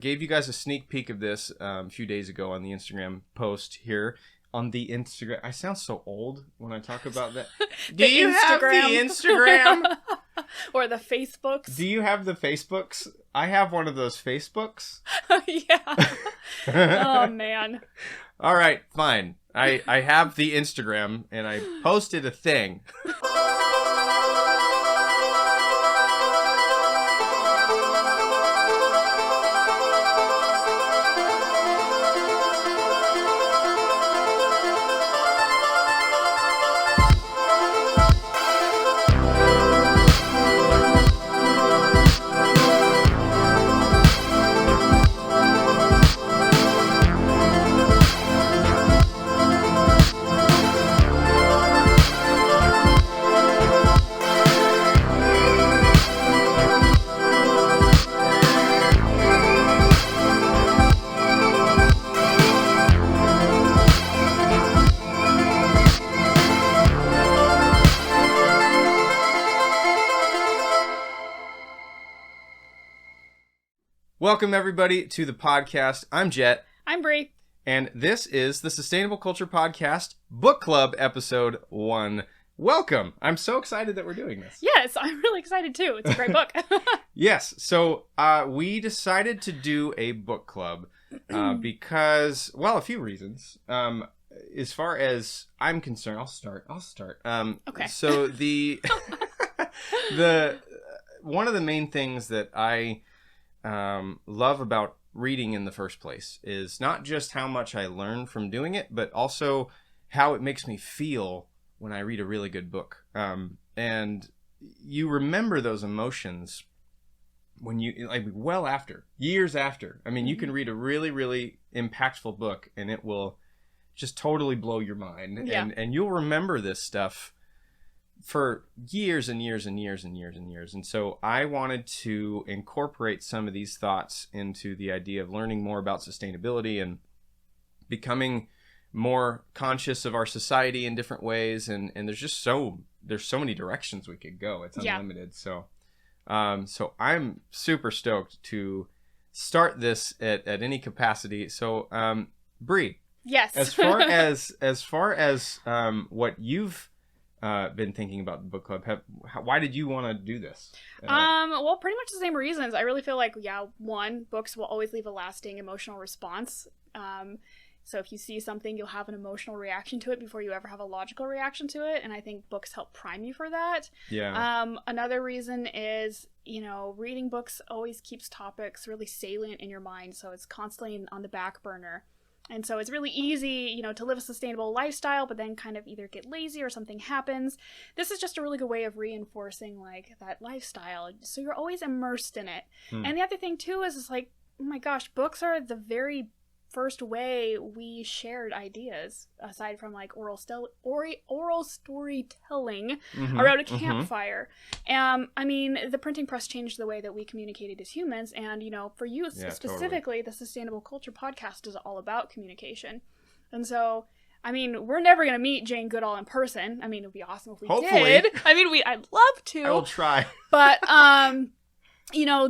Gave you guys a sneak peek of this a few days ago on the Instagram post here. On the Instagram. I sound so old when I talk about that. Do you have the Instagram? Or the Facebooks? Do you have the Facebooks? I have one of those Facebooks. Yeah. Oh, man. All right, fine. I have the Instagram, and I posted a thing. Welcome, everybody, to the podcast. I'm Jet. I'm Bree. And this is the Sustainable Culture Podcast Book Club Episode 1. Welcome. I'm so excited that we're doing this. Yes, I'm really excited, too. It's a great book. Yes. So we decided to do a book club because, well, a few reasons. As far as I'm concerned, I'll start. Okay. So the one of the main things that I love about reading in the first place is not just how much I learn from doing it, but also how it makes me feel when I read a really good book. And you remember those emotions when you, like, well after, years after. I mean, you can read a really, really impactful book and it will just totally blow your mind. Yeah. And you'll remember this stuff for years and years and years and years and years. And so I wanted to incorporate some of these thoughts into the idea of learning more about sustainability and becoming more conscious of our society in different ways. And there's so many directions we could go. It's unlimited. Yeah. So I'm super stoked to start this at any capacity. So Bree. Yes. as far as what you've been thinking about the book club, why did you want to do this? Well, pretty much the same reasons. I really feel like, one, books will always leave a lasting emotional response. So if you see something, you'll have an emotional reaction to it before you ever have a logical reaction to it. And I think books help prime you for that. Yeah. Another reason is, reading books always keeps topics really salient in your mind. So it's constantly on the back burner. And so it's really easy, to live a sustainable lifestyle, but then kind of either get lazy or something happens. This is just a really good way of reinforcing, that lifestyle. So you're always immersed in it. And the other thing, too, is it's like, oh my gosh, books are the very first way we shared ideas, aside from, oral storytelling around a campfire. The printing press changed the way that we communicated as humans. And, for you specifically, totally. The Sustainable Culture Podcast is all about communication. And so, we're never going to meet Jane Goodall in person. It would be awesome if we Hopefully. did. I'd love to. I will try. But,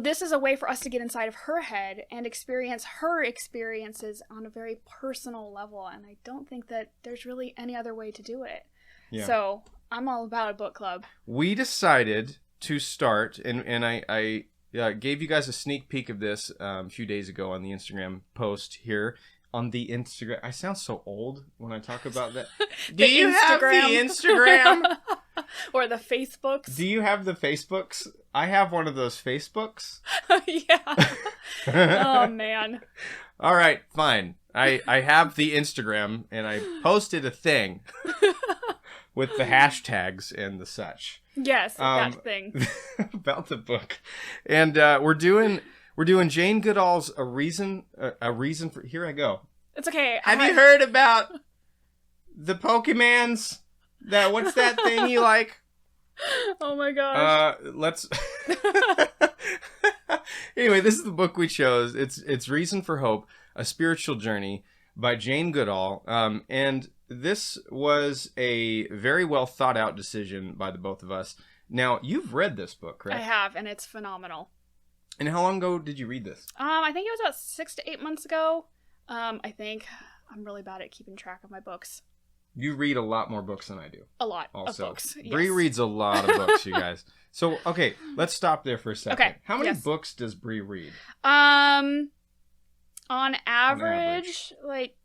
this is a way for us to get inside of her head and experience her experiences on a very personal level. And I don't think that there's really any other way to do it. Yeah. So I'm all about a book club. We decided to start, and I gave you guys a sneak peek of this a few days ago on the Instagram post here. On the Instagram. I sound so old when I talk about that. Do you have the Instagram? Or the Facebooks? Do you have the Facebooks? I have one of those Facebooks. Yeah. Oh, man. All right, fine. I have the Instagram, and I posted a thing with the hashtags and the such. Yes, that thing. About the book. And we're doing Jane Goodall's A Reason for... Here I go. It's okay. Have you heard about the Pokemans? What's that thing you like? Oh my gosh. Anyway, this is the book we chose. It's Reason for Hope, A Spiritual Journey by Jane Goodall. And this was a very well thought out decision by the both of us. Now, you've read this book, correct? I have, and it's phenomenal. And how long ago did you read this? I think it was about 6 to 8 months ago. I think I'm really bad at keeping track of my books. You read a lot more books than I do. A lot also. of books. Yes. Bree reads a lot of books, you guys. So, okay, let's stop there for a second. Okay. How many books does Bree read? On average, like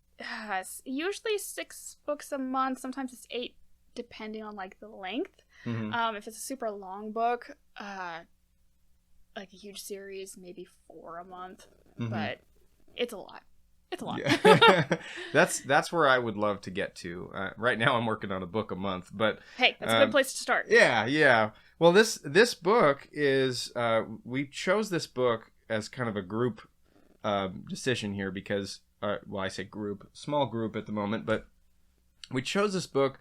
usually 6 books a month. Sometimes it's 8, depending on like the length. Mm-hmm. If it's a super long book, like a huge series, maybe 4 a month. Mm-hmm. But it's a lot. It's a lot. Yeah. That's where I would love to get to. Right now, I'm working on a book a month, but hey, that's a good place to start. Yeah. Well, this book is we chose this book as kind of a group decision here because, I say group, small group at the moment, but we chose this book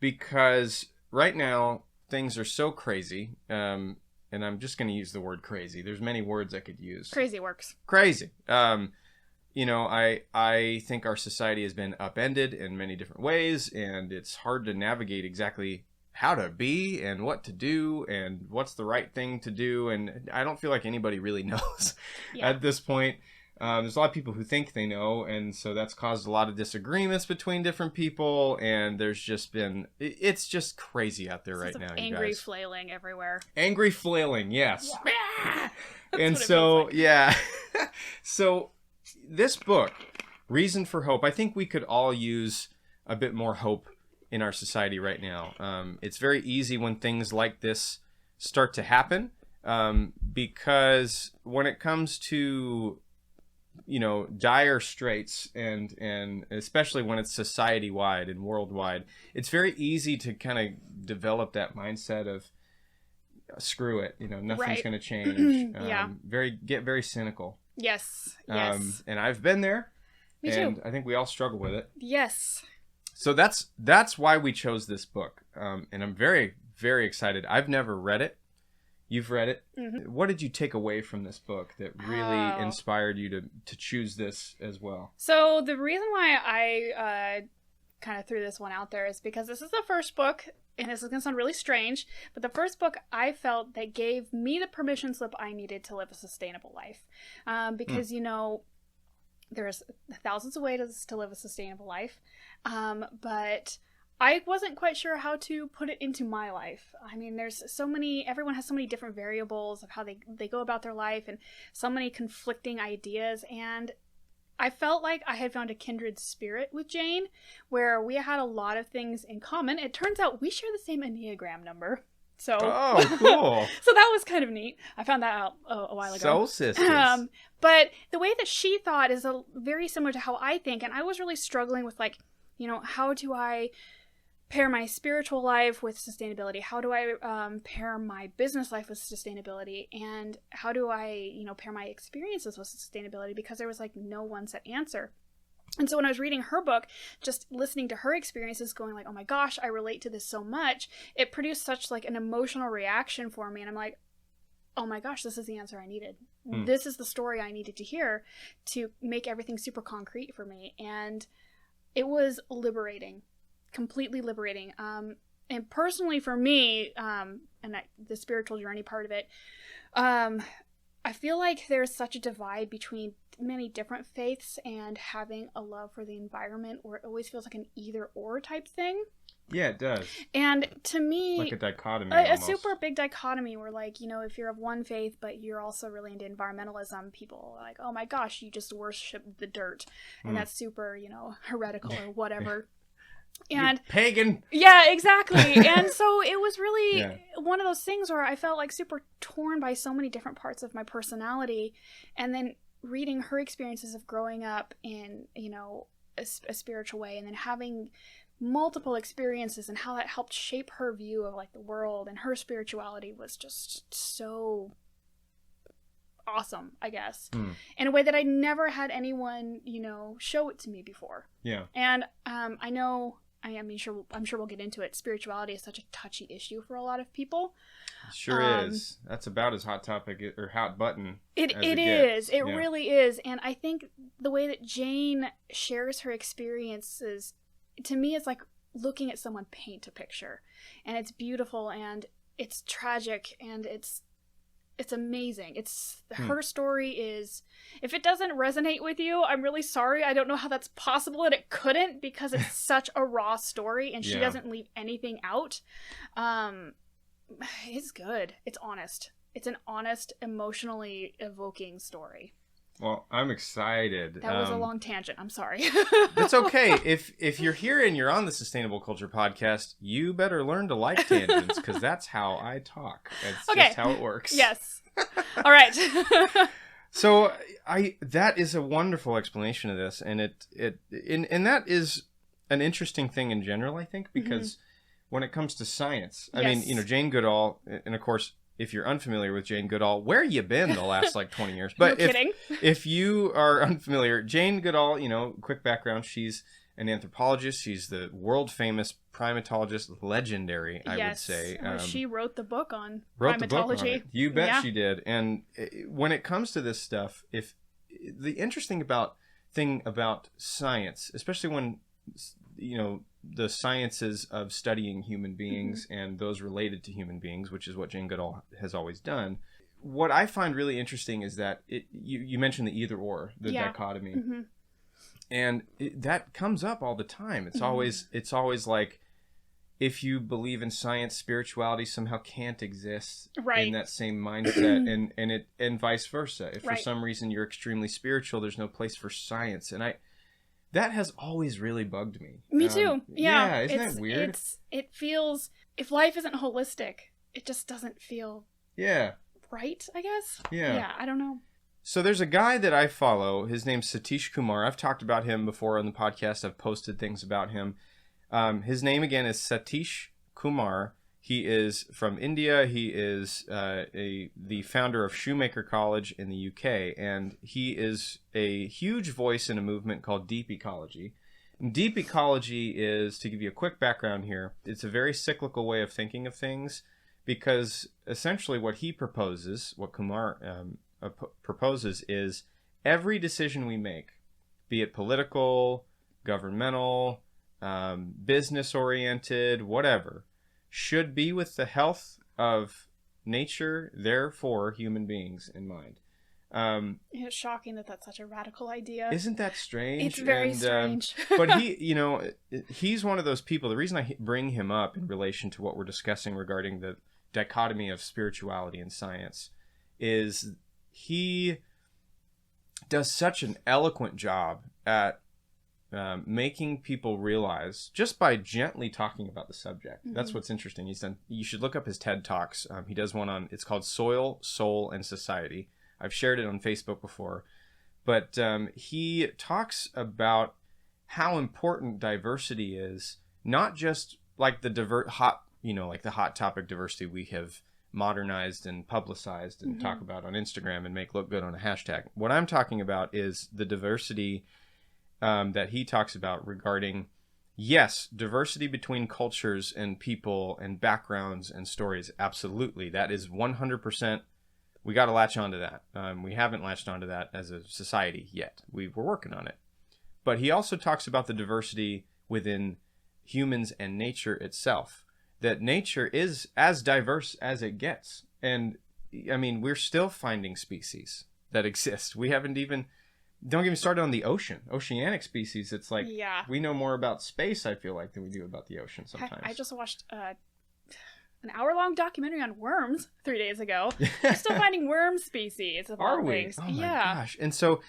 because right now things are so crazy. And I'm just going to use the word crazy. There's many words I could use. Crazy works. Crazy. I think our society has been upended in many different ways, and it's hard to navigate exactly how to be and what to do and what's the right thing to do. And I don't feel like anybody really knows at this point. There's a lot of people who think they know, and so that's caused a lot of disagreements between different people, and there's just been, it's just crazy out there right now, you guys. Angry flailing everywhere. Angry flailing, yes. Yeah. And so, yeah. So this book, Reason for Hope, I think we could all use a bit more hope in our society right now. It's very easy when things like this start to happen, because when it comes to dire straits and especially when it's society wide and worldwide, it's very easy to kind of develop that mindset of screw it, nothing's going to change. Get very cynical. Yes. And I've been there. Me and too. I think we all struggle with it. Yes. So that's why we chose this book. And I'm very, very excited. I've never read it. You've read it. Mm-hmm. What did you take away from this book that really inspired you to choose this as well? So the reason why I kind of threw this one out there is because this is the first book, and this is going to sound really strange, but the first book I felt that gave me the permission slip I needed to live a sustainable life. Because, there's thousands of ways to live a sustainable life, but I wasn't quite sure how to put it into my life. I mean, everyone has so many different variables of how they go about their life and so many conflicting ideas. And I felt like I had found a kindred spirit with Jane where we had a lot of things in common. It turns out we share the same Enneagram number. So, cool. So that was kind of neat. I found that out a while ago. Soul sisters. But the way that she thought is very similar to how I think. And I was really struggling with how do I pair my spiritual life with sustainability? How do I pair my business life with sustainability? And how do I, pair my experiences with sustainability? Because there was no one set answer. And so when I was reading her book, just listening to her experiences, going oh my gosh, I relate to this so much, it produced such an emotional reaction for me. And I'm like, oh my gosh, this is the answer I needed. This is the story I needed to hear to make everything super concrete for me. And it was liberating. Completely liberating. And personally for me, the spiritual journey part of it, I feel like there's such a divide between many different faiths and having a love for the environment where it always feels like an either or type thing. Yeah, it does. And to me, like a dichotomy, a super big dichotomy where if you're of one faith but you're also really into environmentalism, people are like, oh my gosh, you just worship the dirt, and that's super heretical or whatever. And you pagan. Yeah, exactly. And so it was really one of those things where I felt super torn by so many different parts of my personality. And then reading her experiences of growing up in, a spiritual way, and then having multiple experiences and how that helped shape her view of the world, and her spirituality was just so awesome, I guess, in a way that I never had anyone, show it to me before. Yeah. And I'm sure we'll get into it. Spirituality is such a touchy issue for a lot of people. It sure is. That's about as hot topic or hot button. It is. It really is. And I think the way that Jane shares her experiences, to me, it's like looking at someone paint a picture, and it's beautiful and it's tragic and it's It's amazing. Her story is, if it doesn't resonate with you, I'm really sorry. I don't know how that's possible, and it couldn't, because it's such a raw story and she doesn't leave anything out. It's good. It's honest. It's an honest, emotionally evoking story. Well, I'm excited. That was a long tangent. I'm sorry. That's okay. If you're here and you're on the Sustainable Culture Podcast, you better learn to like tangents, because that's how I talk. That's just how it works. Yes. All right. So that is a wonderful explanation of this, and and that is an interesting thing in general, I think, because when it comes to science, I mean, Jane Goodall, and of course, if you're unfamiliar with Jane Goodall, where you been the last 20 years? But no kidding. If you are unfamiliar, Jane Goodall, quick background, she's an anthropologist. She's the world famous primatologist, legendary, I would say. She wrote the book on primatology. The book on it. You bet she did. And when it comes to this stuff, if the interesting thing about science, especially when the sciences of studying human beings and those related to human beings, which is what Jane Goodall has always done. What I find really interesting is that you mentioned the either or, the dichotomy, and that comes up all the time. It's always like, if you believe in science, spirituality somehow can't exist in that same mindset, and vice versa. If for some reason you're extremely spiritual, there's no place for science, and that has always really bugged me. Me too. Yeah. Isn't that weird? It feels, if life isn't holistic, it just doesn't feel right, I guess. Yeah, I don't know. So there's a guy that I follow. His name's Satish Kumar. I've talked about him before on the podcast. I've posted things about him. His name again is Satish Kumar. He is from India. He is the founder of Shoemaker College in the UK, and he is a huge voice in a movement called Deep Ecology. And Deep Ecology is, to give you a quick background here, it's a very cyclical way of thinking of things, because essentially what he proposes, what Kumar proposes, is every decision we make, be it political, governmental, business-oriented, whatever, should be with the health of nature, therefore human beings in mind. It's shocking that that's such a radical idea. Isn't that strange? It's very strange. But he's one of those people. The reason I bring him up in relation to what we're discussing regarding the dichotomy of spirituality and science is he does such an eloquent job at making people realize, just by gently talking about the subject. That's what's interesting. You should look up his TED Talks. He does one it's called Soil, Soul, and Society. I've shared it on Facebook before. But he talks about how important diversity is, not just like the hot topic diversity we have modernized and publicized and talk about on Instagram and make look good on a hashtag. What I'm talking about is the diversity that he talks about regarding, yes, diversity between cultures and people and backgrounds and stories. Absolutely. That is 100%. We got to latch onto that. We haven't latched onto that as a society yet. We're working on it. But he also talks about the diversity within humans and nature itself. That nature is as diverse as it gets. And, I mean, we're still finding species that exist. We haven't even... Don't get me started on the ocean. Oceanic species, it's like we know more about space, I feel like, than we do about the ocean sometimes. I just watched an hour-long documentary on worms 3 days ago. We're still finding worm species of all things. Oh my gosh. And so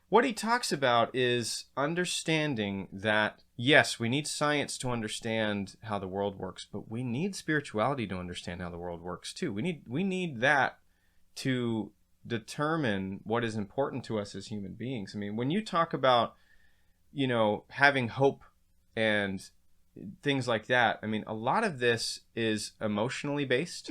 what he talks about is understanding that, yes, we need science to understand how the world works, but we need spirituality to understand how the world works too. We need that to determine what is important to us as human beings. I mean, when you talk about, having hope and things like that, I mean, a lot of this is emotionally based,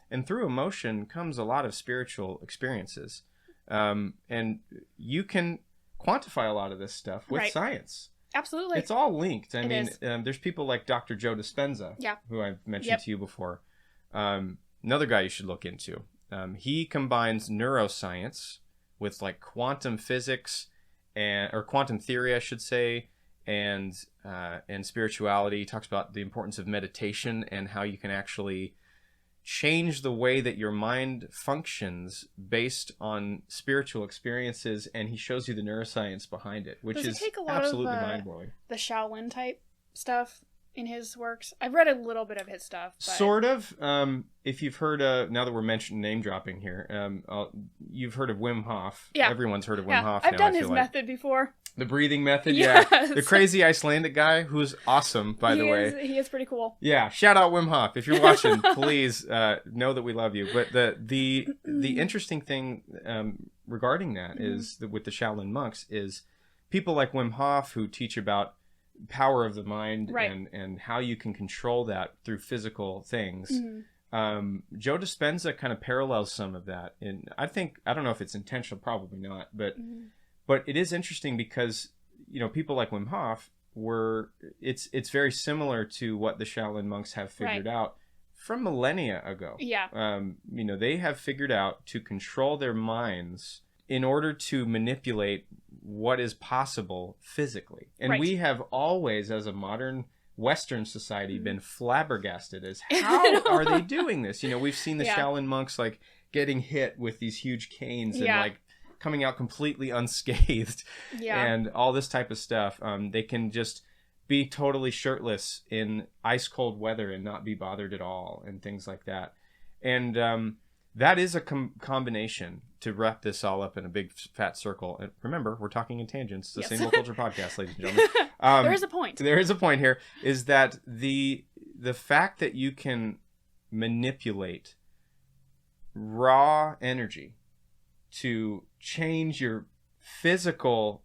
and through emotion comes a lot of spiritual experiences. And you can quantify a lot of this stuff with science. Absolutely. It's all linked. I mean, there's people like Dr. Joe Dispenza, who I've mentioned to you before. Another guy you should look into. He combines neuroscience with like quantum physics or quantum theory, I should say, and spirituality. He talks about the importance of meditation and how you can actually change the way that your mind functions based on spiritual experiences, and he shows you the neuroscience behind it, which is absolutely mind-blowing. The Shaolin type stuff in his works? I've read a little bit of his stuff. But... Sort of. If you've heard, now that we're mentioning name dropping here, you've heard of Wim Hof. Yeah. Everyone's heard of Wim Hof. I've done his method before. The breathing method, yes. Yeah. The crazy Icelandic guy, who's awesome, by the way. He is pretty cool. Yeah. Shout out Wim Hof. If you're watching, please know that we love you. But the interesting thing regarding that is that with the Shaolin monks is people like Wim Hof who teach about power of the mind and how you can control that through physical things. Joe Dispenza kind of parallels some of that. And I don't know if it's intentional, probably not, but it is interesting because, people like Wim Hof it's very similar to what the Shaolin monks have figured out from millennia ago. Yeah. They have figured out to control their minds in order to manipulate what is possible physically. And we have always, as a modern Western society, been flabbergasted as how are they doing this? We've seen the Shaolin monks like getting hit with these huge canes and like coming out completely unscathed and all this type of stuff. They can just be totally shirtless in ice cold weather and not be bothered at all and things like that. And that is a combination, to wrap this all up in a big fat circle. And remember, we're talking in tangents. It's the Sustainable Culture Podcast, ladies and gentlemen. There is a point. There is a point here, is that the fact that you can manipulate raw energy to change your physiology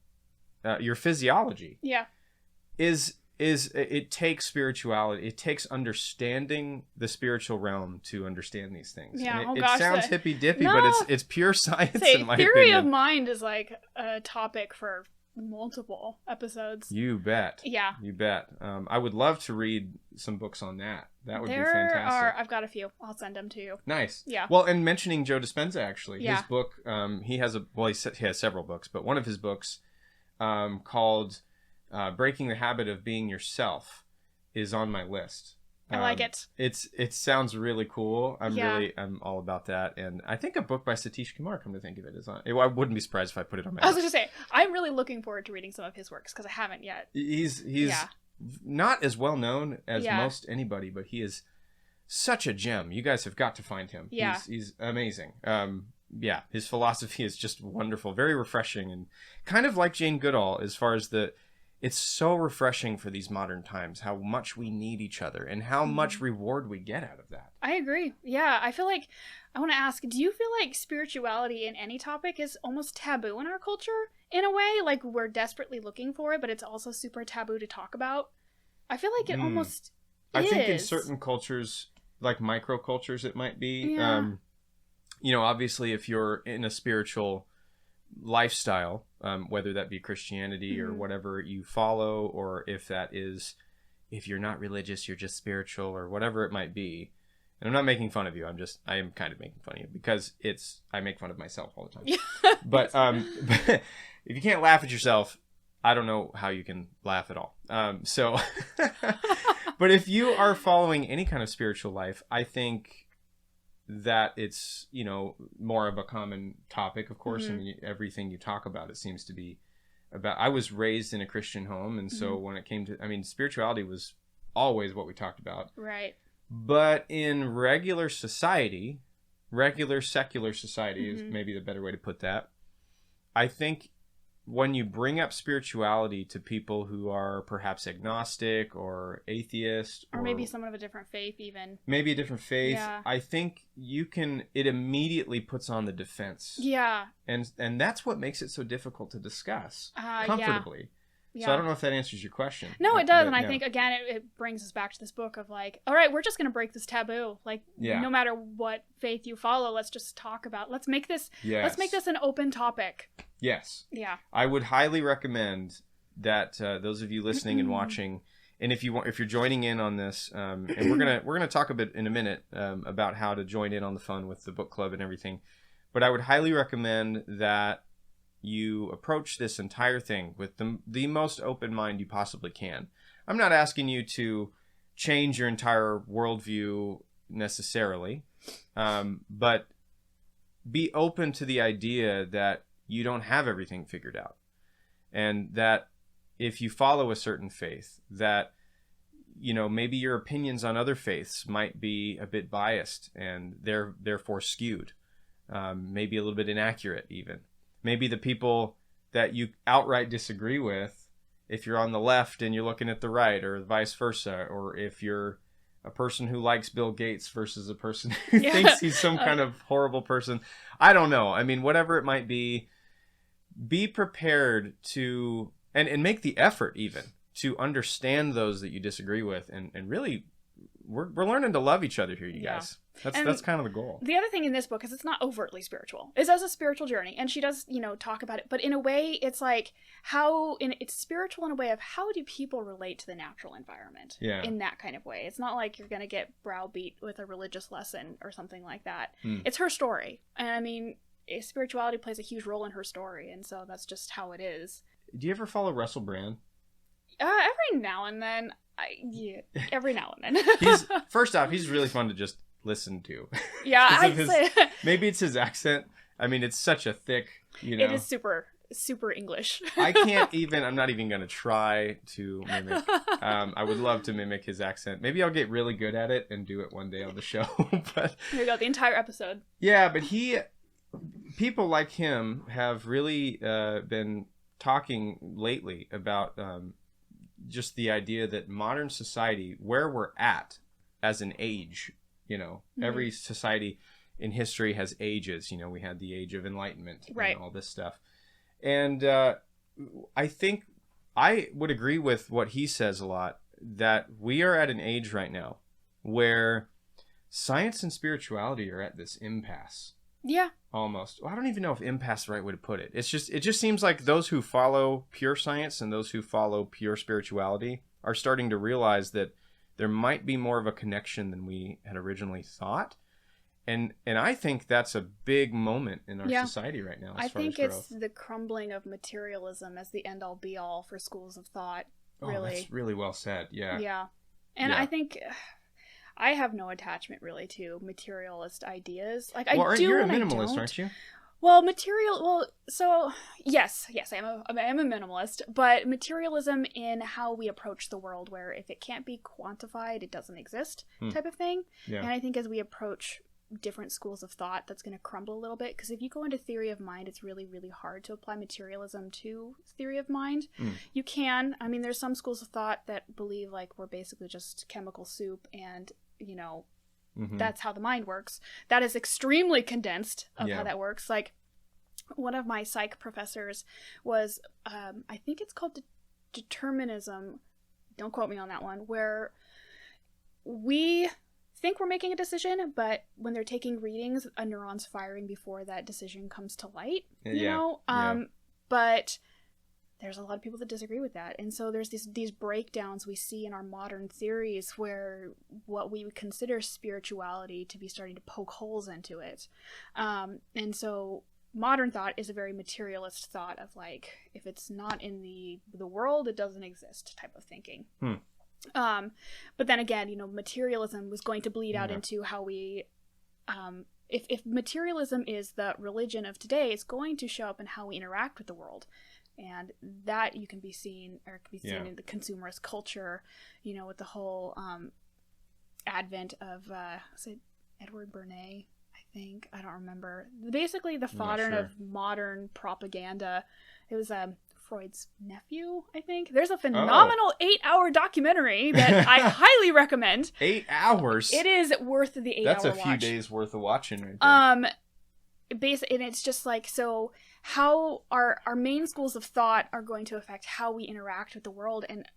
is it takes spirituality. It takes understanding the spiritual realm to understand these things. Yeah, and it sounds hippy dippy, but it's pure science. In my theory opinion. of mind is like a topic for multiple episodes. You bet. Yeah, you bet. I would love to read some books on that. That would be fantastic. I've got a few. I'll send them to you. Nice. Yeah. Well, and mentioning Joe Dispenza, actually, his book. He has several books, but one of his books, called Breaking the Habit of Being Yourself, is on my list. I like it. It sounds really cool. I'm all about that. And I think a book by Satish Kumar, come to think of it, is on. I wouldn't be surprised if I put it on my list. I was going to say, I'm really looking forward to reading some of his works because I haven't yet. He's not as well known as most anybody, but he is such a gem. You guys have got to find him. Yeah. He's amazing. His philosophy is just wonderful, very refreshing, and kind of like Jane Goodall as far as it's so refreshing for these modern times, how much we need each other and how much reward we get out of that. I agree. Yeah, I feel like, I want to ask, do you feel like spirituality in any topic is almost taboo in our culture in a way? Like we're desperately looking for it, but it's also super taboo to talk about? I feel like it almost I think in certain cultures, like microcultures, it might be. Yeah. Obviously if you're in a spiritual lifestyle, whether that be Christianity or whatever you follow, or if you're not religious, you're just spiritual, or whatever it might be. And I'm not making fun of you. I am kind of making fun of you because I make fun of myself all the time. But if you can't laugh at yourself, I don't know how you can laugh at all. But if you are following any kind of spiritual life, I think that it's more of a common topic, of course. I mean, everything you talk about, it seems to be about. I was raised in a Christian home, and so when it came to, spirituality was always what we talked about, right? But in regular society, regular secular society is maybe the better way to put that. I think when you bring up spirituality to people who are perhaps agnostic or atheist, or maybe someone of a different faith, even maybe a different faith, I think it immediately puts on the defense. Yeah. And that's what makes it so difficult to discuss comfortably. Yeah. So I don't know if that answers your question. No, it does. And I think, again, it brings us back to this book of like, all right, we're just going to break this taboo. Like, no matter what faith you follow, let's just talk about, let's make this an open topic. Yes. Yeah. I would highly recommend that those of you listening and watching, and if you're joining in on this, and we're gonna talk a bit in a minute about how to join in on the fun with the book club and everything, but I would highly recommend that you approach this entire thing with the most open mind you possibly can. I'm not asking you to change your entire worldview necessarily, but be open to the idea that you don't have everything figured out, and that if you follow a certain faith, that maybe your opinions on other faiths might be a bit biased and therefore skewed, maybe a little bit inaccurate even. Maybe the people that you outright disagree with, if you're on the left and you're looking at the right, or vice versa, or if you're a person who likes Bill Gates versus a person who thinks he's some kind of horrible person. I don't know. I mean, whatever it might be prepared to, and make the effort even to understand those that you disagree with, and really we're learning to love each other here, you guys. That's kind of the goal. The other thing in this book is it's not overtly spiritual. It does a spiritual journey, and she does, talk about it, but in a way it's like it's spiritual in a way of how do people relate to the natural environment in that kind of way. It's not like you're going to get browbeat with a religious lesson or something like that. It's her story. And I mean, spirituality plays a huge role in her story, and so that's just how it is. Do you ever follow Russell Brand? Every now and then. Every now and then. First off, he's really fun to just listen to. Yeah, I'd say. Maybe it's his accent. I mean, it's such a thick, It is super, super English. I'm not even going to try to mimic. I would love to mimic his accent. Maybe I'll get really good at it and do it one day on the show. But there you go, the entire episode. Yeah, but people like him have really been talking lately about just the idea that modern society, where we're at as an age, every society in history has ages. We had the age of enlightenment and all this stuff. And I think I would agree with what he says a lot, that we are at an age right now where science and spirituality are at this impasse. Yeah. Almost. Well, I don't even know if impasse is the right way to put it. It just seems like those who follow pure science and those who follow pure spirituality are starting to realize that there might be more of a connection than we had originally thought. And I think that's a big moment in our society right now. I think it's the crumbling of materialism as the end-all be-all for schools of thought. Really. That's really well said. Yeah. Yeah. And I think I have no attachment really to materialist ideas. Like you're a minimalist, aren't you? Well, so yes, I am a minimalist, but materialism in how we approach the world, where if it can't be quantified, it doesn't exist, type of thing. Yeah. And I think as we approach different schools of thought, that's going to crumble a little bit, because if you go into theory of mind, it's really, really hard to apply materialism to theory of mind. You can. I mean, there's some schools of thought that believe like we're basically just chemical soup, and that's how the mind works. That is extremely condensed of how that works. Like, one of my psych professors was, I think it's called determinism. Don't quote me on that one. Where we think we're making a decision, but when they're taking readings, a neuron's firing before that decision comes to light. But there's a lot of people that disagree with that, and so there's these breakdowns we see in our modern theories where what we would consider spirituality to be starting to poke holes into it, and so modern thought is a very materialist thought of like, if it's not in the world, it doesn't exist type of thinking. But then again, materialism was going to bleed out into how we if materialism is the religion of today, it's going to show up in how we interact with the world. And that can be seen in the consumerist culture, with the whole advent of, was it Edward Bernays? I think. I don't remember. Basically, the fodder of modern propaganda. It was Freud's nephew, I think. There's a phenomenal 8-hour documentary that I highly recommend. 8 hours? It is worth the 8-hour watch. That's a few days worth of watching right there. And it's just like, so how our main schools of thought are going to affect how we interact with the world. And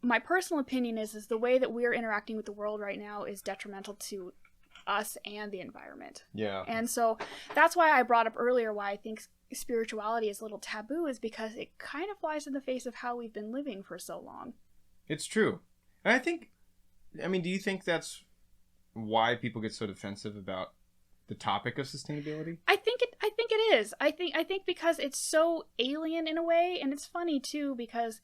my personal opinion is the way that we're interacting with the world right now is detrimental to us and the environment. Yeah. And so that's why I brought up earlier why I think spirituality is a little taboo, is because it kind of flies in the face of how we've been living for so long. It's true. And do you think that's why people get so defensive about the topic of sustainability? I think it is. I think because it's so alien in a way, and it's funny too because,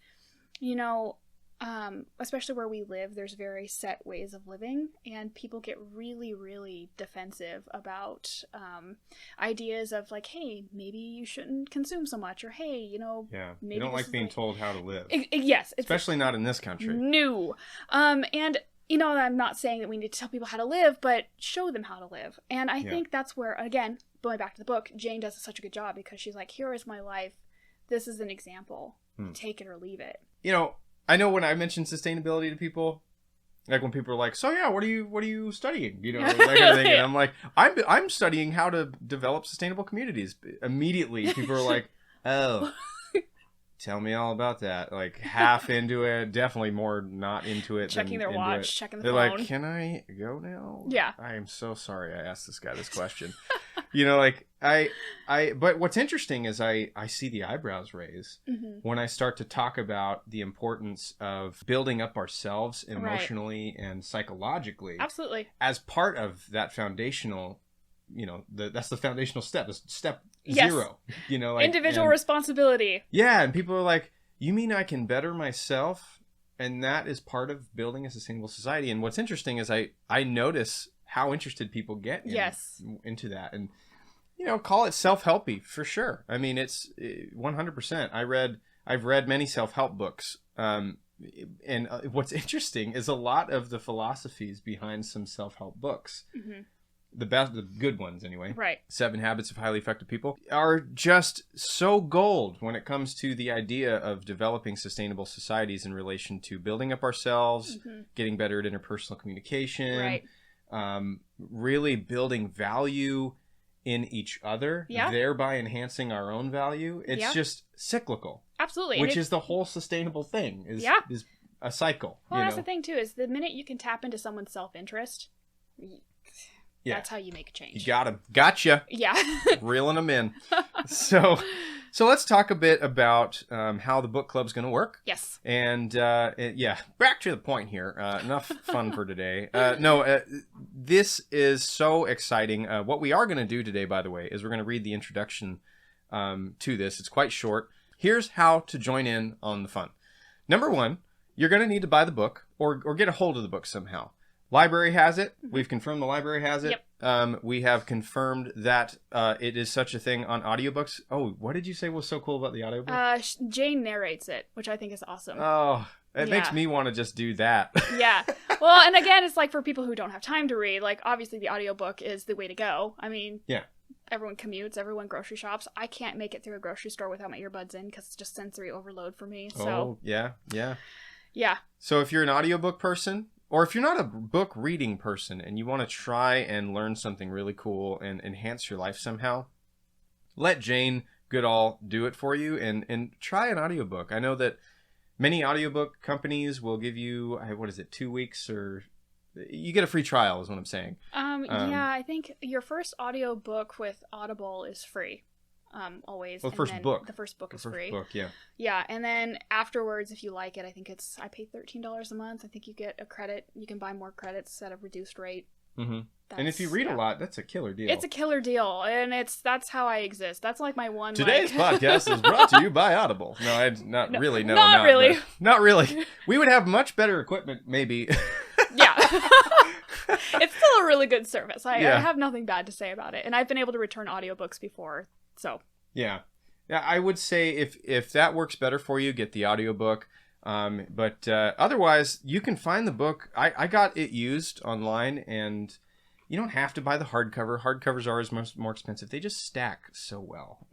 especially where we live, there's very set ways of living, and people get really, really defensive about ideas of like, hey, maybe you shouldn't consume so much, or hey, Yeah. maybe They don't this like is being told how to live. Yes, Especially not in this country. No. And I'm not saying that we need to tell people how to live, but show them how to live. And I think that's where, again, going back to the book, Jane does such a good job, because she's like, here is my life. This is an example. Take it or leave it. I know when I mention sustainability to people, like when people are like, so yeah, what are you studying? That kind of thing. And I'm like, I'm studying how to develop sustainable communities. Immediately, people are like, oh, tell me all about that. Like half into it, definitely more not into it. Checking their watch, checking the phone. They're like, can I go now? Yeah. I am so sorry I asked this guy this question. But what's interesting is I see the eyebrows raise when I start to talk about the importance of building up ourselves emotionally and psychologically. Absolutely. As part of that foundational, that's the foundational step. Step Yes. 0. Individual responsibility. Yeah, and people are like, you mean I can better myself? And that is part of building a sustainable society. And what's interesting is I notice how interested people get into that. And call it self-helpy for sure. I mean, it's 100%. I've read many self-help books. And what's interesting is a lot of the philosophies behind some self-help books, the good ones anyway, right? 7 Habits of Highly Effective People, are just so gold when it comes to the idea of developing sustainable societies in relation to building up ourselves, getting better at interpersonal communication, really building value in each other, thereby enhancing our own value. It's just cyclical. Absolutely. Which is the whole sustainable thing, is a cycle. Well, that's the thing too, is the minute you can tap into someone's self-interest, that's how you make a change. You got him. Gotcha. Yeah. Reeling them in. So let's talk a bit about how the book club's going to work. Yes. And back to the point here. Enough fun for today. This is so exciting. What we are going to do today, by the way, is we're going to read the introduction to this. It's quite short. Here's how to join in on the fun. Number 1, you're going to need to buy the book or get a hold of the book somehow. Library has it. We've confirmed the library has it. Yep. We have confirmed that it is such a thing on audiobooks. Oh, what did you say was so cool about the audiobook? Jane narrates it, which I think is awesome. Oh, it makes me want to just do that. Yeah. Well, and again, it's like for people who don't have time to read, like obviously the audiobook is the way to go. I mean, everyone commutes, everyone grocery shops. I can't make it through a grocery store without my earbuds in because it's just sensory overload for me. So yeah. So if you're an audiobook person, or if you're not a book reading person and you want to try and learn something really cool and enhance your life somehow, let Jane Goodall do it for you and try an audiobook. I know that many audiobook companies will give you, 2 weeks, or you get a free trial is what I'm saying. I think your first audiobook with Audible is free. Always. Well, the first book. The first book is free. The first book, yeah. Yeah, and then afterwards, if you like it, I pay $13 a month. I think you get a credit. You can buy more credits at a reduced rate. Mm-hmm. And if you read a lot, that's a killer deal. It's a killer deal, and that's how I exist. That's like my one. Today's podcast is brought to you by Audible. Not really. Not really. We would have much better equipment, maybe. Yeah. It's still a really good service. I have nothing bad to say about it, and I've been able to return audiobooks before. So yeah, I would say if that works better for you, get the audiobook. But otherwise, you can find the book. I got it used online, and you don't have to buy the hardcover. Hardcovers are always more expensive. They just stack so well.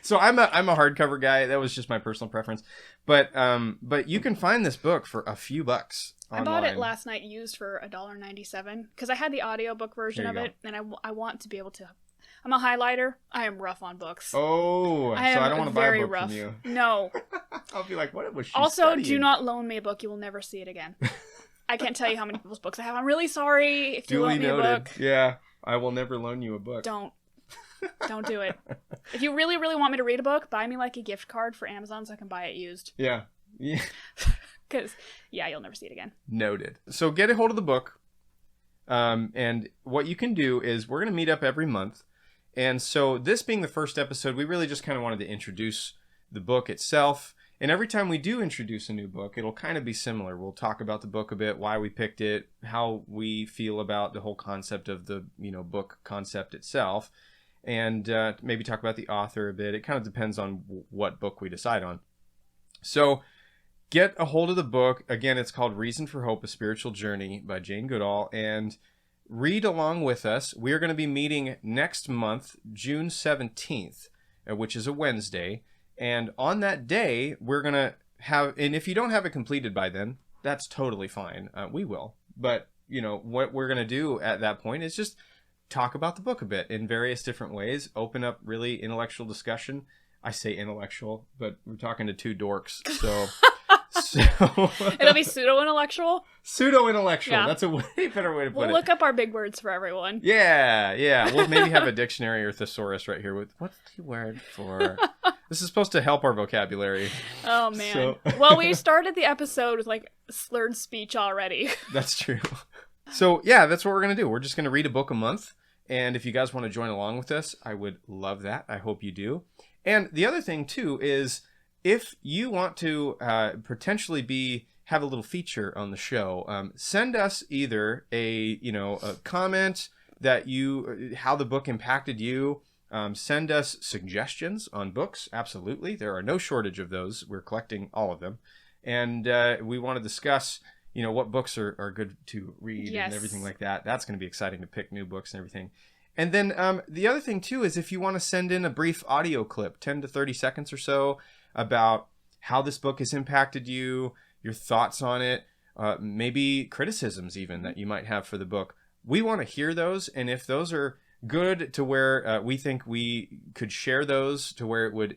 So I'm a hardcover guy. That was just my personal preference. But you can find this book for a few bucks online. I bought it last night used for $1.97 because I had the audiobook version of it, and I want to be able to. I'm a highlighter. I am rough on books. Oh, so I don't want to buy a book rough. from you. No. I'll be like, what was she Also, studying? do not loan me a book. You will never see it again. I can't tell you how many people's books I have. I'm really sorry if you loan me a book. Yeah, I will never loan you a book. Don't do it. If you really, really want me to read a book, buy me like a gift card for Amazon so I can buy it used. Yeah. Because, you'll never see it again. Noted. So get a hold of the book. And what you can do is we're going to meet up every month. And so this being the first episode, we really just kind of wanted to introduce the book itself And every time we do introduce a new book, it'll kind of be similar. We'll talk about the book a bit, why we picked it, how we feel about the whole concept of the, book concept itself, and maybe talk about the author a bit. It kind of depends on what book we decide on. So get a hold of the book. Again, it's called Reason for Hope, A Spiritual Journey by Jane Goodall, and read along with us. We are going to be meeting next month, June 17th, which is a Wednesday. And on that day, we're going to have, and if you don't have it completed by then, that's totally fine. We will. But, what we're going to do at that point is just talk about the book a bit in various different ways, open up really intellectual discussion. I say intellectual, but we're talking to two dorks, so... It'll be pseudo-intellectual? Pseudo-intellectual. Yeah. That's a way better way to put it. We'll look up our big words for everyone. Yeah. We'll maybe have a dictionary or thesaurus right here with what's the word for... This is supposed to help our vocabulary. Oh, man. Well, we started the episode with, slurred speech already. That's true. So, yeah, that's what we're going to do. We're just going to read a book a month. And if you guys want to join along with us, I would love that. I hope you do. And the other thing, too, is if you want to potentially have a little feature on the show, send us either a comment that how the book impacted you. Send us suggestions on books. Absolutely. There are no shortage of those. We're collecting all of them. And we want to discuss, what books are good to read and everything like that. That's going to be exciting to pick new books and everything. And then the other thing, too, is if you want to send in a brief audio clip, 10 to 30 seconds or so, about how this book has impacted you, your thoughts on it, maybe criticisms even that you might have for the book. We want to hear those. And if those are good to where we think we could share those to where it would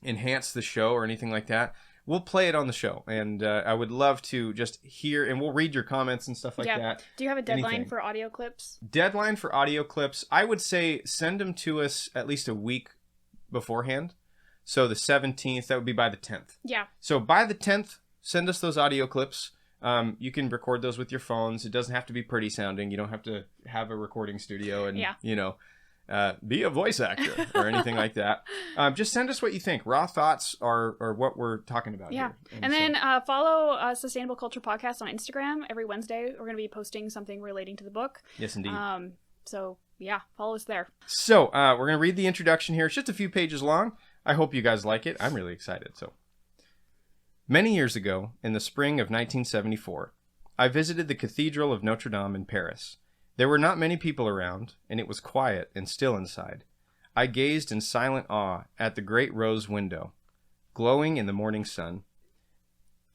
enhance the show or anything like that, we'll play it on the show. And I would love to just hear, and we'll read your comments and stuff like that. Do you have a deadline for audio clips? Deadline for audio clips, I would say send them to us at least a week beforehand. So the 17th, that would be by the 10th. Yeah. So by the 10th, send us those audio clips. You can record those with your phones. It doesn't have to be pretty sounding. You don't have to have a recording studio and, be a voice actor or anything like that. Just send us what you think. Raw thoughts are what we're talking about here. And then follow Sustainable Culture Podcast on Instagram. Every Wednesday, we're going to be posting something relating to the book. Yes, indeed. So, follow us there. So, we're going to read the introduction here. It's just a few pages long. I hope you guys like it. I'm really excited. So, many years ago, in the spring of 1974, I visited the Cathedral of Notre Dame in Paris. There were not many people around, and it was quiet and still inside. I gazed in silent awe at the great rose window, glowing in the morning sun.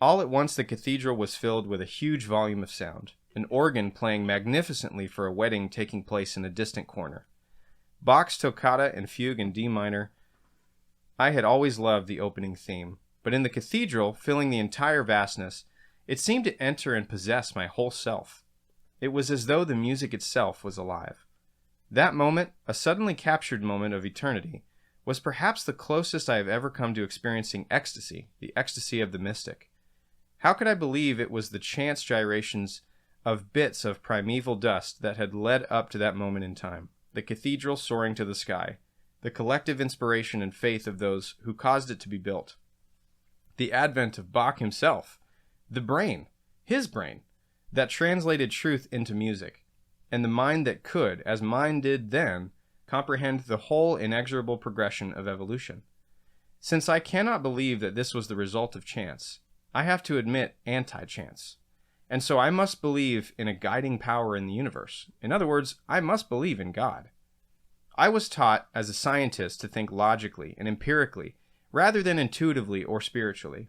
All at once the cathedral was filled with a huge volume of sound, an organ playing magnificently for a wedding taking place in a distant corner. Bach's Toccata and Fugue in D minor. I had always loved the opening theme, but in the cathedral, filling the entire vastness, it seemed to enter and possess my whole self. It was as though the music itself was alive. That moment, a suddenly captured moment of eternity, was perhaps the closest I have ever come to experiencing ecstasy, the ecstasy of the mystic. How could I believe it was the chance gyrations of bits of primeval dust that had led up to that moment in time, the cathedral soaring to the sky, the collective inspiration and faith of those who caused it to be built, the advent of Bach himself, the brain, his brain, that translated truth into music, and the mind that could, as mine did then, comprehend the whole inexorable progression of evolution. Since I cannot believe that this was the result of chance, I have to admit anti-chance. And so I must believe in a guiding power in the universe. In other words, I must believe in God. I was taught as a scientist to think logically and empirically, rather than intuitively or spiritually.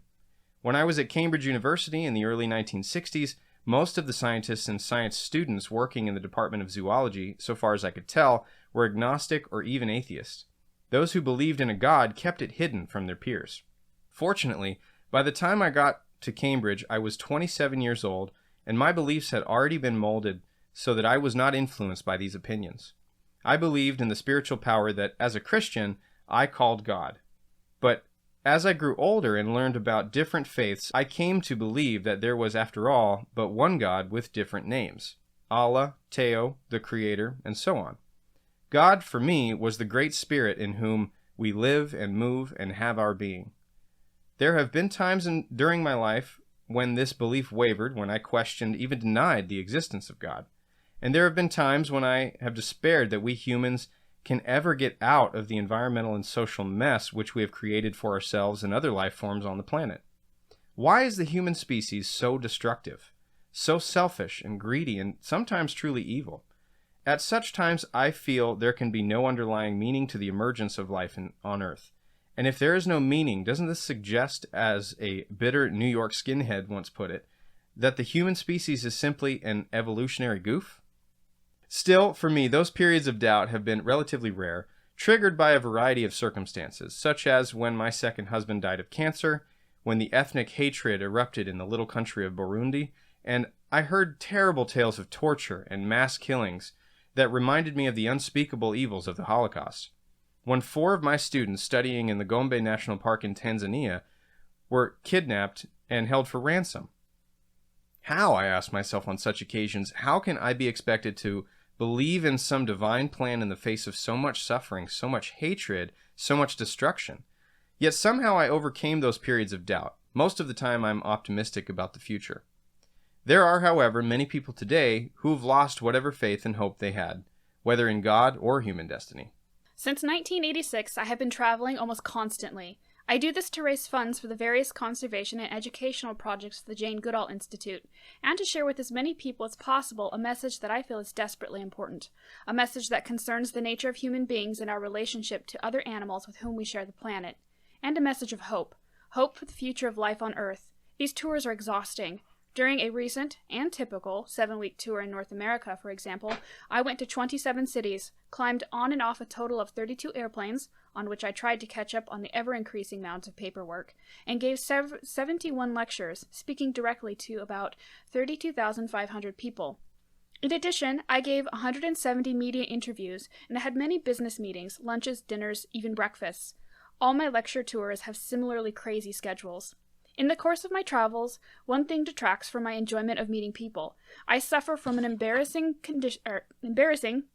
When I was at Cambridge University in the early 1960s, most of the scientists and science students working in the Department of Zoology, so far as I could tell, were agnostic or even atheists. Those who believed in a God kept it hidden from their peers. Fortunately, by the time I got to Cambridge, I was 27 years old, and my beliefs had already been molded so that I was not influenced by these opinions. I believed in the spiritual power that, as a Christian, I called God. But as I grew older and learned about different faiths, I came to believe that there was, after all, but one God with different names: Allah, Teo, the Creator, and so on. God, for me, was the Great Spirit in whom we live and move and have our being. There have been times during my life when this belief wavered, when I questioned, even denied the existence of God. And there have been times when I have despaired that we humans can ever get out of the environmental and social mess which we have created for ourselves and other life forms on the planet. Why is the human species so destructive, so selfish and greedy, and sometimes truly evil? At such times, I feel there can be no underlying meaning to the emergence of life on Earth. And if there is no meaning, doesn't this suggest, as a bitter New York skinhead once put it, that the human species is simply an evolutionary goof? Still, for me, those periods of doubt have been relatively rare, triggered by a variety of circumstances, such as when my second husband died of cancer, when the ethnic hatred erupted in the little country of Burundi, and I heard terrible tales of torture and mass killings that reminded me of the unspeakable evils of the Holocaust. When 4 of my students studying in the Gombe National Park in Tanzania were kidnapped and held for ransom. How, I ask myself on such occasions, how can I be expected to believe in some divine plan in the face of so much suffering, so much hatred, so much destruction? Yet somehow I overcame those periods of doubt. Most of the time I'm optimistic about the future. There are, however, many people today who have lost whatever faith and hope they had, whether in God or human destiny. Since 1986, I have been traveling almost constantly. I do this to raise funds for the various conservation and educational projects of the Jane Goodall Institute, and to share with as many people as possible a message that I feel is desperately important, a message that concerns the nature of human beings and our relationship to other animals with whom we share the planet, and a message of hope, hope for the future of life on Earth. These tours are exhausting. During a recent and typical 7-week tour in North America, for example, I went to 27 cities, climbed on and off a total of 32 airplanes, on which I tried to catch up on the ever-increasing mounds of paperwork, and gave 71 lectures, speaking directly to about 32,500 people. In addition, I gave 170 media interviews, and I had many business meetings, lunches, dinners, even breakfasts. All my lecture tours have similarly crazy schedules. In the course of my travels, one thing detracts from my enjoyment of meeting people. I suffer from an embarrassing,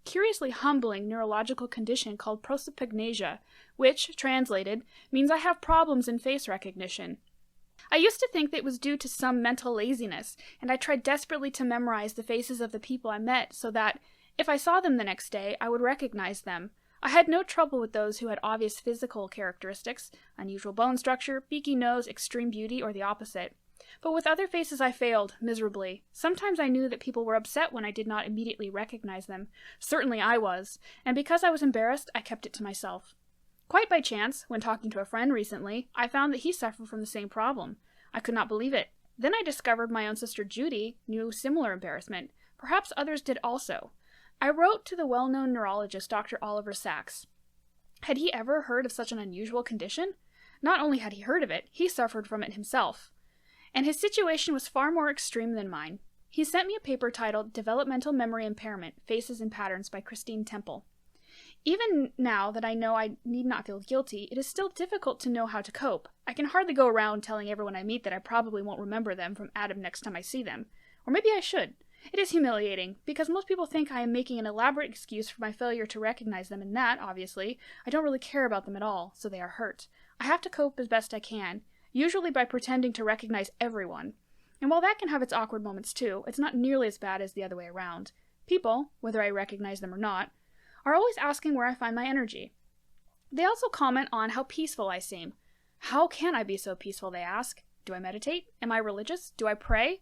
curiously humbling neurological condition called prosopagnosia, which, translated, means I have problems in face recognition. I used to think that it was due to some mental laziness, and I tried desperately to memorize the faces of the people I met so that, if I saw them the next day, I would recognize them. I had no trouble with those who had obvious physical characteristics, unusual bone structure, beaky nose, extreme beauty, or the opposite. But with other faces I failed, miserably. Sometimes I knew that people were upset when I did not immediately recognize them. Certainly I was, and because I was embarrassed, I kept it to myself. Quite by chance, when talking to a friend recently, I found that he suffered from the same problem. I could not believe it. Then I discovered my own sister Judy knew similar embarrassment. Perhaps others did also. I wrote to the well-known neurologist Dr. Oliver Sacks. Had he ever heard of such an unusual condition? Not only had he heard of it, he suffered from it himself. And his situation was far more extreme than mine. He sent me a paper titled Developmental Memory Impairment, Faces and Patterns by Christine Temple. Even now that I know I need not feel guilty, it is still difficult to know how to cope. I can hardly go around telling everyone I meet that I probably won't remember them from Adam next time I see them. Or maybe I should. It is humiliating, because most people think I am making an elaborate excuse for my failure to recognize them, and that, obviously, I don't really care about them at all, so they are hurt. I have to cope as best I can, usually by pretending to recognize everyone. And while that can have its awkward moments too, it's not nearly as bad as the other way around. People, whether I recognize them or not, are always asking where I find my energy. They also comment on how peaceful I seem. How can I be so peaceful, they ask. Do I meditate? Am I religious? Do I pray?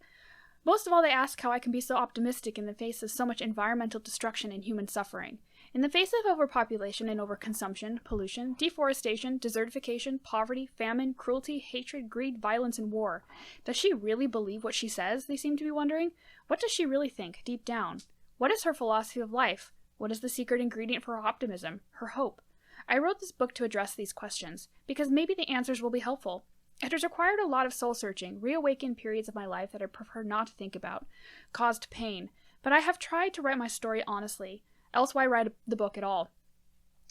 Most of all, they ask how I can be so optimistic in the face of so much environmental destruction and human suffering. In the face of overpopulation and overconsumption, pollution, deforestation, desertification, poverty, famine, cruelty, hatred, greed, violence, and war, does she really believe what she says, they seem to be wondering? What does she really think, deep down? What is her philosophy of life? What is the secret ingredient for her optimism, her hope? I wrote this book to address these questions, because maybe the answers will be helpful. It has required a lot of soul-searching, reawakened periods of my life that I prefer not to think about, caused pain, but I have tried to write my story honestly, else why write the book at all?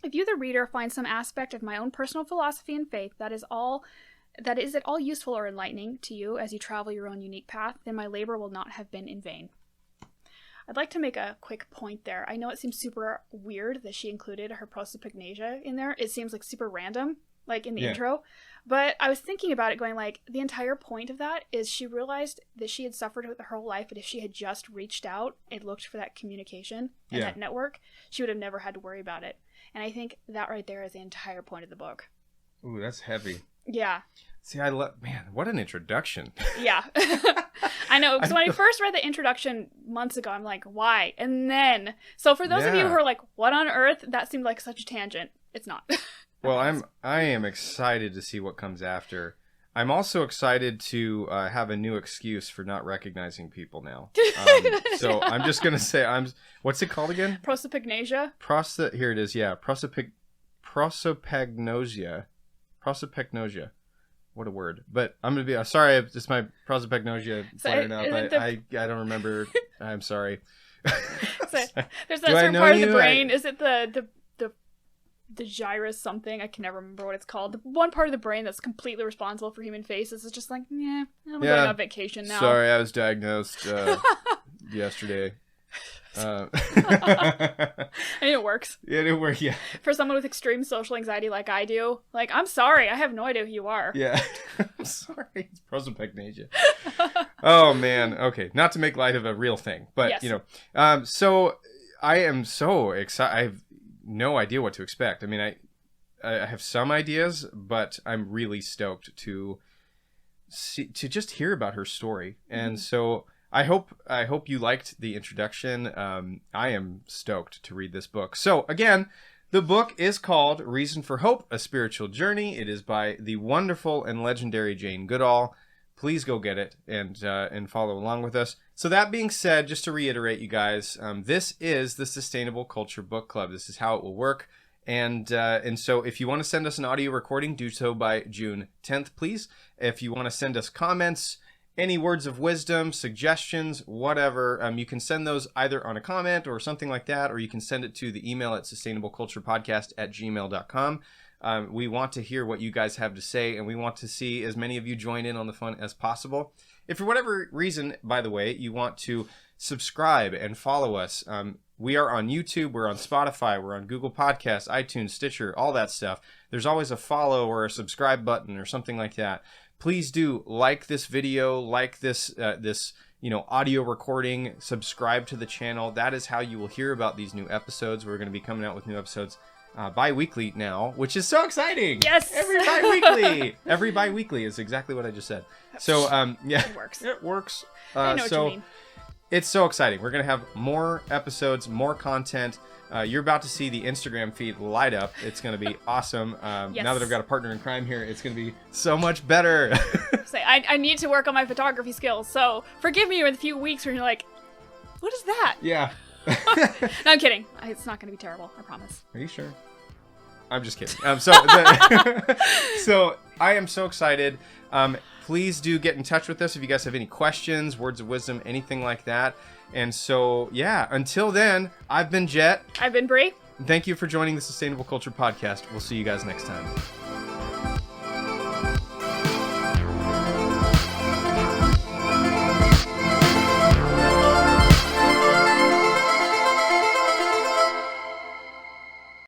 If you, the reader, find some aspect of my own personal philosophy and faith that is at all useful or enlightening to you as you travel your own unique path, then my labor will not have been in vain. I'd like to make a quick point there. I know it seems super weird that she included her prosopagnosia in there. It seems like super random. like in the Yeah. intro. But I was thinking about it going like, the entire point of that is she realized that she had suffered with her whole life, but if she had just reached out and looked for that communication and Yeah. that network, she would have never had to worry about it. And I think that right there is the entire point of the book. Ooh, that's heavy. Yeah. See, I love, man, what an introduction. Yeah. I know, because when I first read the introduction months ago, I'm like, why? And then, so for those of you Yeah. who are like, what on earth? That seemed like such a tangent. It's not. Well, I am excited to see what comes after. I'm also excited to have a new excuse for not recognizing people now. So I'm just gonna say what's it called again? Prosopagnosia. Here it is. Yeah, prosopagnosia. Prosopagnosia. What a word. But I'm gonna be sorry. It's my prosopagnosia flaring up. I don't remember. I'm sorry. So, there's that Do I certain know part of the you? brain. Is it the gyrus something? I can never remember what it's called. The one part of the brain that's completely responsible for human faces is just like, I'm going on vacation now. Sorry, I was diagnosed yesterday. And it works. Yeah, it worked. Yeah. For someone with extreme social anxiety like I do, like, I'm sorry, I have no idea who you are. Yeah. I'm sorry. It's prosopagnosia. Oh, man. Okay. Not to make light of a real thing, but, Yes. so I am so excited. I have no idea what to expect. I mean, I have some ideas, but I'm really stoked to just hear about her story. And so I hope you liked the introduction. I am stoked to read this book. So again, the book is called Reason for Hope, A Spiritual Journey. It is by the wonderful and legendary Jane Goodall. Please go get it and follow along with us. So that being said, just to reiterate, you guys, this is the Sustainable Culture Book Club. This is how it will work. And so if you want to send us an audio recording, do so by June 10th, please. If you want to send us comments, any words of wisdom, suggestions, whatever, you can send those either on a comment or something like that, or you can send it to the email at sustainableculturepodcast@gmail.com. We want to hear what you guys have to say, and we want to see as many of you join in on the fun as possible. If for whatever reason, by the way, you want to subscribe and follow us, we are on YouTube, we're on Spotify, we're on Google Podcasts, iTunes, Stitcher, all that stuff. There's always a follow or a subscribe button or something like that. Please do like this video, like this audio recording, subscribe to the channel. That is how you will hear about these new episodes. We're going to be coming out with new episodes bi-weekly now, which is so exciting. Yes. Every bi-weekly is exactly what I just said. So yeah, It works. It works. I know what you mean. It's so exciting. We're going to have more episodes, more content. You're about to see the Instagram feed light up. It's going to be awesome. Yes. Now that I've got a partner in crime here, it's going to be so much better. I need to work on my photography skills, so forgive me in a few weeks when you're like, what is that? Yeah. No, I'm kidding. It's not going to be terrible. I promise. Are you sure? I'm just kidding. So I am so excited. Please do get in touch with us if you guys have any questions, words of wisdom, anything like that. And so, yeah, until then, I've been Jet. I've been Bree. Thank you for joining the Sustainable Culture Podcast. We'll see you guys next time.